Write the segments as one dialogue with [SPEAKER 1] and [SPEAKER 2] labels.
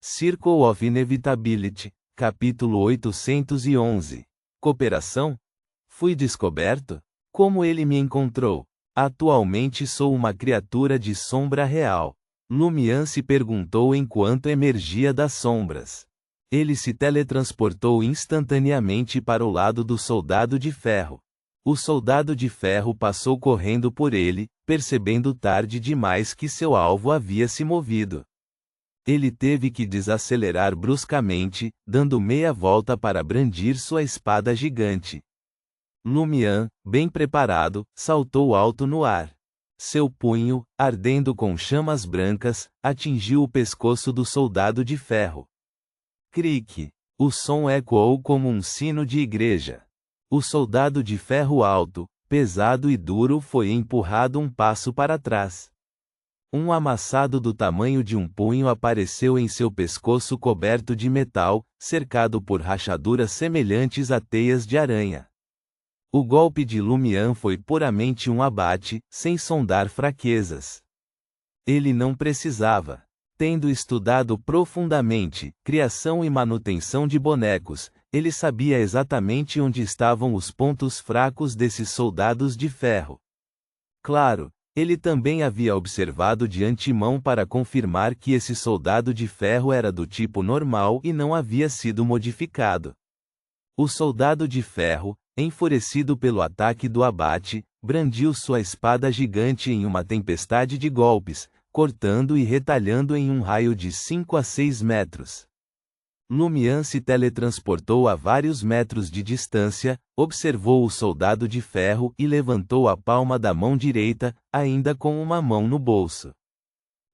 [SPEAKER 1] Circle of Inevitability, capítulo 811. Cooperação? Fui descoberto? Como ele me encontrou? Atualmente sou uma criatura de sombra real. Lumian se perguntou enquanto emergia das sombras. Ele se teletransportou instantaneamente para o lado do Soldado de Ferro. O Soldado de Ferro passou correndo por ele, percebendo tarde demais que seu alvo havia se movido. Ele teve que desacelerar bruscamente, dando meia volta para brandir sua espada gigante. Lumian, bem preparado, saltou alto no ar. Seu punho, ardendo com chamas brancas, atingiu o pescoço do Soldado de Ferro. Cric! O som ecoou como um sino de igreja. O Soldado de Ferro alto, pesado e duro foi empurrado um passo para trás. Um amassado do tamanho de um punho apareceu em seu pescoço coberto de metal, cercado por rachaduras semelhantes a teias de aranha. O golpe de Lumian foi puramente um abate, sem sondar fraquezas. Ele não precisava. Tendo estudado profundamente criação e manutenção de bonecos, ele sabia exatamente onde estavam os pontos fracos desses soldados de ferro. Claro, ele também havia observado de antemão para confirmar que esse soldado de ferro era do tipo normal e não havia sido modificado. O soldado de ferro, enfurecido pelo ataque do abate, brandiu sua espada gigante em uma tempestade de golpes, cortando e retalhando em um raio de 5 a 6 metros. Lumian se teletransportou a vários metros de distância, observou o soldado de ferro e levantou a palma da mão direita, ainda com uma mão no bolso.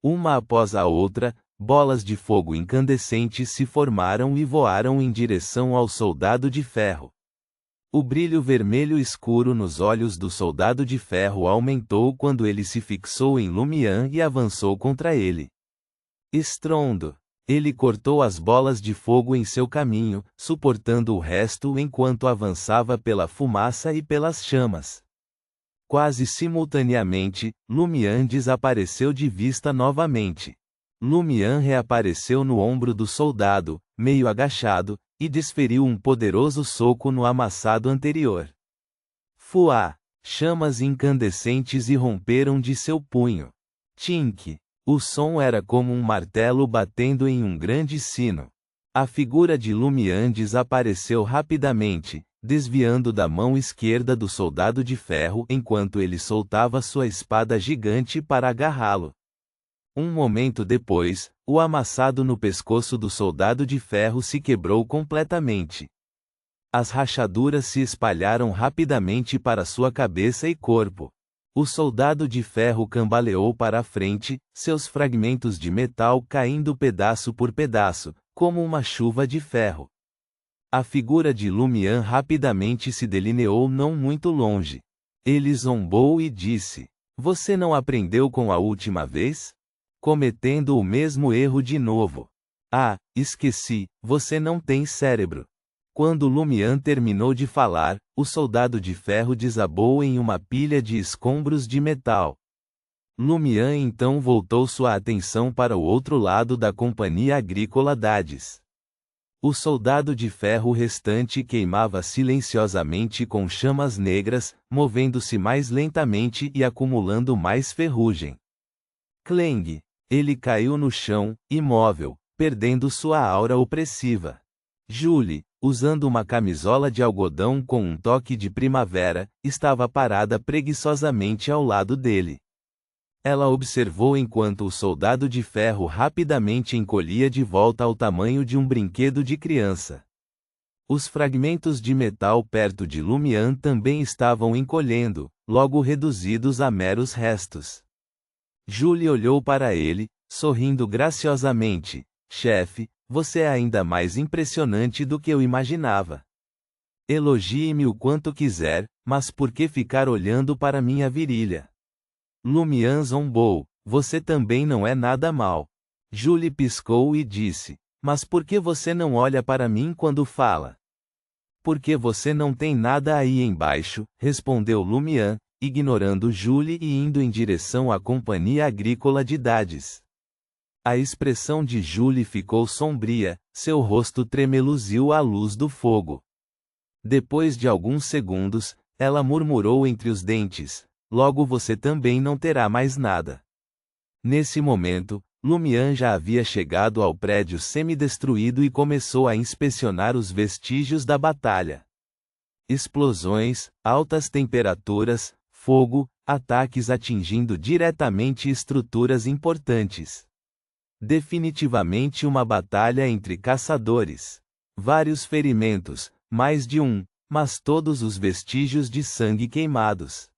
[SPEAKER 1] Uma após a outra, bolas de fogo incandescentes se formaram e voaram em direção ao soldado de ferro. O brilho vermelho escuro nos olhos do soldado de ferro aumentou quando ele se fixou em Lumian e avançou contra ele. Estrondo! Ele cortou as bolas de fogo em seu caminho, suportando o resto enquanto avançava pela fumaça e pelas chamas. Quase simultaneamente, Lumian desapareceu de vista novamente. Lumian reapareceu no ombro do soldado, meio agachado, e desferiu um poderoso soco no amassado anterior. Fuá! Chamas incandescentes irromperam de seu punho. Tink! O som era como um martelo batendo em um grande sino. A figura de Lumian desapareceu rapidamente, desviando da mão esquerda do soldado de ferro enquanto ele soltava sua espada gigante para agarrá-lo. Um momento depois, o amassado no pescoço do soldado de ferro se quebrou completamente. As rachaduras se espalharam rapidamente para sua cabeça e corpo. O soldado de ferro cambaleou para a frente, seus fragmentos de metal caindo pedaço por pedaço, como uma chuva de ferro. A figura de Lumian rapidamente se delineou não muito longe. Ele zombou e disse: "Você não aprendeu com a última vez? Cometendo o mesmo erro de novo. Ah, esqueci, você não tem cérebro." Quando Lumian terminou de falar, o soldado de ferro desabou em uma pilha de escombros de metal. Lumian então voltou sua atenção para o outro lado da companhia agrícola Dades. O soldado de ferro restante queimava silenciosamente com chamas negras, movendo-se mais lentamente e acumulando mais ferrugem. Clang! Ele caiu no chão, imóvel, perdendo sua aura opressiva. Julie, usando uma camisola de algodão com um toque de primavera, estava parada preguiçosamente ao lado dele. Ela observou enquanto o soldado de ferro rapidamente encolhia de volta ao tamanho de um brinquedo de criança. Os fragmentos de metal perto de Lumian também estavam encolhendo, logo reduzidos a meros restos. Julie olhou para ele, sorrindo graciosamente. "Chefe, você é ainda mais impressionante do que eu imaginava. Elogie-me o quanto quiser, mas por que ficar olhando para minha virilha?" Lumian zombou: "Você também não é nada mal." Julie piscou e disse: "Mas por que você não olha para mim quando fala?" "Porque você não tem nada aí embaixo", respondeu Lumian, ignorando Julie e indo em direção à companhia agrícola de Dades. A expressão de Julie ficou sombria, seu rosto tremeluziu à luz do fogo. Depois de alguns segundos, ela murmurou entre os dentes: logo você também não terá mais nada. Nesse momento, Lumian já havia chegado ao prédio semidestruído e começou a inspecionar os vestígios da batalha. Explosões, altas temperaturas, fogo, ataques atingindo diretamente estruturas importantes. Definitivamente uma batalha entre caçadores. Vários ferimentos, mais de um, mas todos os vestígios de sangue queimados.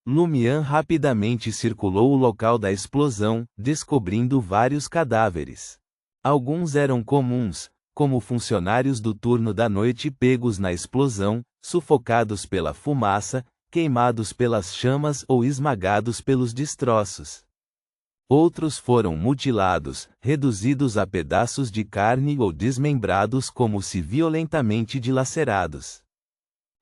[SPEAKER 1] Lumian rapidamente circulou o local da explosão, descobrindo vários cadáveres. Alguns eram comuns, como funcionários do turno da noite pegos na explosão, sufocados pela fumaça, queimados pelas chamas ou esmagados pelos destroços. Outros foram mutilados, reduzidos a pedaços de carne ou desmembrados como se violentamente dilacerados.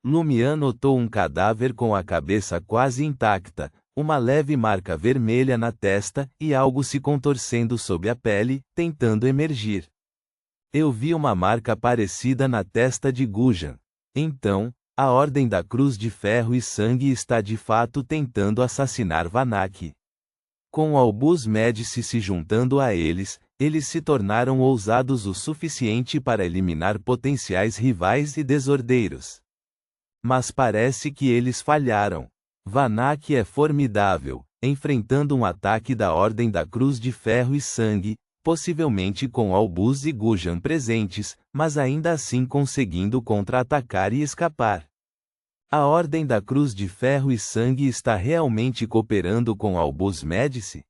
[SPEAKER 1] Lumian notou um cadáver com a cabeça quase intacta, uma leve marca vermelha na testa e algo se contorcendo sob a pele, tentando emergir. Eu vi uma marca parecida na testa de Gujan. Então, a Ordem da Cruz de Ferro e Sangue está de fato tentando assassinar Vanak. Com o Albus Médici se juntando a eles, eles se tornaram ousados o suficiente para eliminar potenciais rivais e desordeiros. Mas parece que eles falharam. Vanak é formidável, enfrentando um ataque da Ordem da Cruz de Ferro e Sangue, possivelmente com Albus e Gujan presentes, mas ainda assim conseguindo contra-atacar e escapar. A Ordem da Cruz de Ferro e Sangue está realmente cooperando com Albus Médici?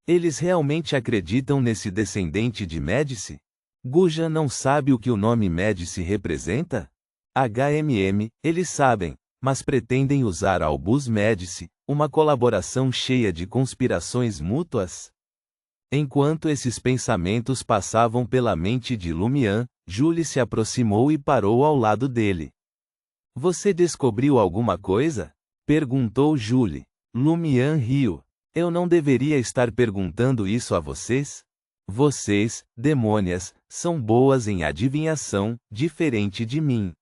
[SPEAKER 1] Eles realmente acreditam nesse descendente de Médici? Gujan não sabe o que o nome Médici representa? Eles sabem, mas pretendem usar Albus Médici, uma colaboração cheia de conspirações mútuas? Enquanto esses pensamentos passavam pela mente de Lumian, Julie se aproximou e parou ao lado dele. Você descobriu alguma coisa? Perguntou Julie. Lumian riu. Eu não deveria estar perguntando isso a vocês? Vocês, demônias, são boas em adivinhação, diferente de mim.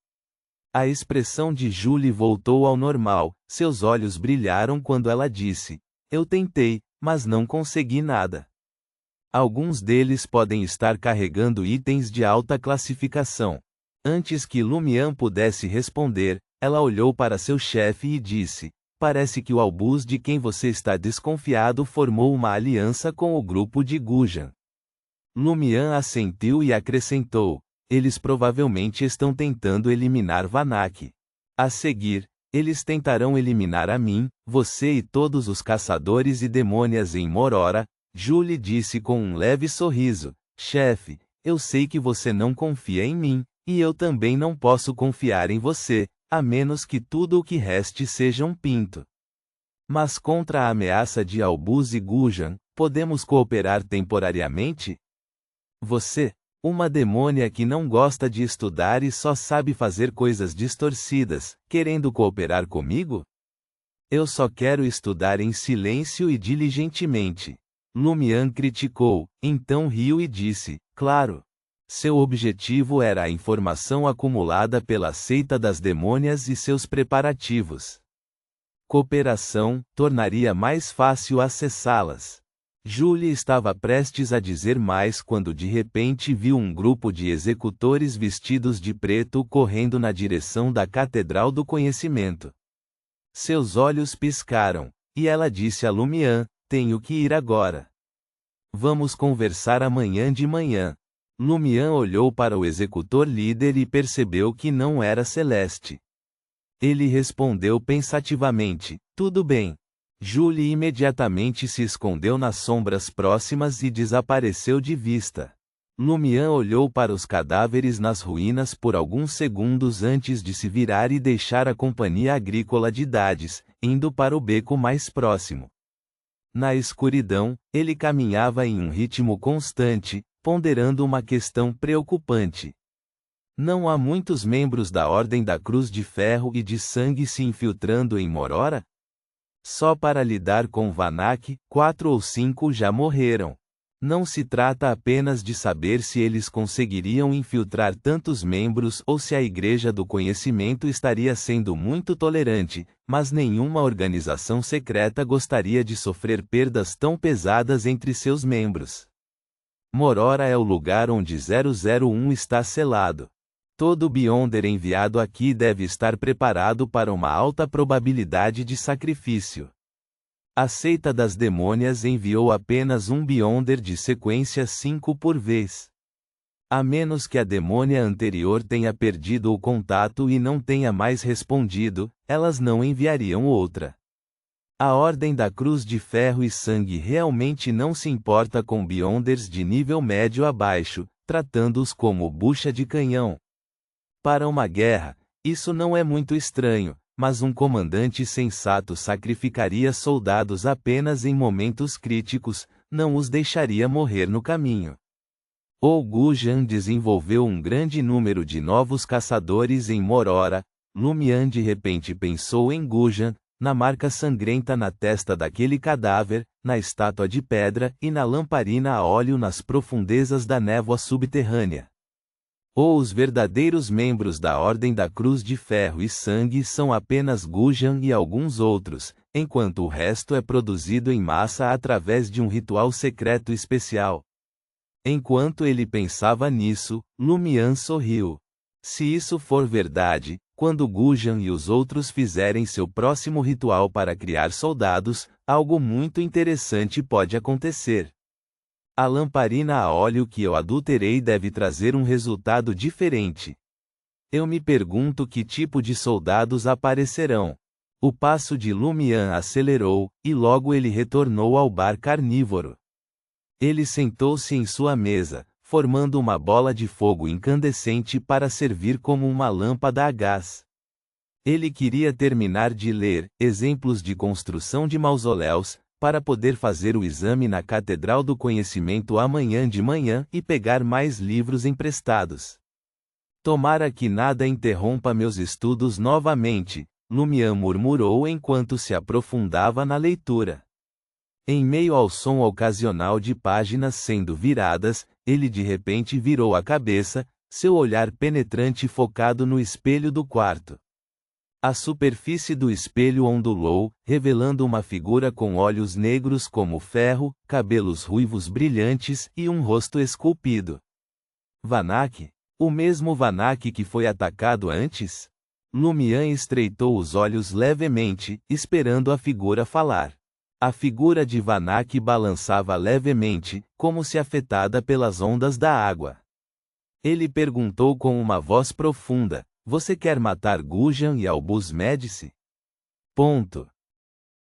[SPEAKER 1] A expressão de Julie voltou ao normal, seus olhos brilharam quando ela disse: eu tentei, mas não consegui nada. Alguns deles podem estar carregando itens de alta classificação. Antes que Lumian pudesse responder, ela olhou para seu chefe e disse: parece que o Albus de quem você está desconfiado formou uma aliança com o grupo de Gujan. Lumian assentiu e acrescentou: eles provavelmente estão tentando eliminar Vanak. A seguir, eles tentarão eliminar a mim, você e todos os caçadores e demônias em Morora. Julie disse com um leve sorriso: chefe, eu sei que você não confia em mim, e eu também não posso confiar em você, a menos que tudo o que reste seja um pinto. Mas contra a ameaça de Albus e Gujan, podemos cooperar temporariamente? Você, uma demônia que não gosta de estudar e só sabe fazer coisas distorcidas, querendo cooperar comigo? Eu só quero estudar em silêncio e diligentemente. Lumian criticou, então riu e disse: claro. Seu objetivo era a informação acumulada pela seita das demônias e seus preparativos. Cooperação tornaria mais fácil acessá-las. Julie estava prestes a dizer mais quando de repente viu um grupo de executores vestidos de preto correndo na direção da Catedral do Conhecimento. Seus olhos piscaram, e ela disse a Lumian: tenho que ir agora. Vamos conversar amanhã de manhã. Lumian olhou para o executor líder e percebeu que não era Celeste. Ele respondeu pensativamente: tudo bem. Julie imediatamente se escondeu nas sombras próximas e desapareceu de vista. Lumian olhou para os cadáveres nas ruínas por alguns segundos antes de se virar e deixar a companhia agrícola de Dades, indo para o beco mais próximo. Na escuridão, ele caminhava em um ritmo constante, ponderando uma questão preocupante. Não há muitos membros da Ordem da Cruz de Ferro e de Sangue se infiltrando em Morora? Só para lidar com Vanak, 4 ou 5 já morreram. Não se trata apenas de saber se eles conseguiriam infiltrar tantos membros ou se a Igreja do Conhecimento estaria sendo muito tolerante, mas nenhuma organização secreta gostaria de sofrer perdas tão pesadas entre seus membros. Morora é o lugar onde 001 está selado. Todo Beyonder enviado aqui deve estar preparado para uma alta probabilidade de sacrifício. A seita das demônias enviou apenas um Beyonder de sequência 5 por vez. A menos que a demônia anterior tenha perdido o contato e não tenha mais respondido, elas não enviariam outra. A Ordem da Cruz de Ferro e Sangue realmente não se importa com Beyonders de nível médio a baixo, tratando-os como bucha de canhão. Para uma guerra, isso não é muito estranho, mas um comandante sensato sacrificaria soldados apenas em momentos críticos, não os deixaria morrer no caminho. O Gujan desenvolveu um grande número de novos caçadores em Morora. Lumian de repente pensou em Gujan, na marca sangrenta na testa daquele cadáver, na estátua de pedra e na lamparina a óleo nas profundezas da névoa subterrânea. Os verdadeiros membros da Ordem da Cruz de Ferro e Sangue são apenas Gujan e alguns outros, enquanto o resto é produzido em massa através de um ritual secreto especial. Enquanto ele pensava nisso, Lumian sorriu. Se isso for verdade, quando Gujan e os outros fizerem seu próximo ritual para criar soldados, algo muito interessante pode acontecer. A lamparina a óleo que eu adulterei deve trazer um resultado diferente. Eu me pergunto que tipo de soldados aparecerão. O passo de Lumian acelerou, e logo ele retornou ao bar carnívoro. Ele sentou-se em sua mesa, formando uma bola de fogo incandescente para servir como uma lâmpada a gás. Ele queria terminar de ler Exemplos de Construção de Mausoléus, para poder fazer o exame na Catedral do Conhecimento amanhã de manhã e pegar mais livros emprestados. Tomara que nada interrompa meus estudos novamente, Lumian murmurou enquanto se aprofundava na leitura. Em meio ao som ocasional de páginas sendo viradas, ele de repente virou a cabeça, seu olhar penetrante focado no espelho do quarto. A superfície do espelho ondulou, revelando uma figura com olhos negros como ferro, cabelos ruivos brilhantes e um rosto esculpido. Vanak? O mesmo Vanak que foi atacado antes? Lumian estreitou os olhos levemente, esperando a figura falar. A figura de Vanak balançava levemente, como se afetada pelas ondas da água. Ele perguntou com uma voz profunda: Você quer matar Gujan e Albus Médici? Ponto.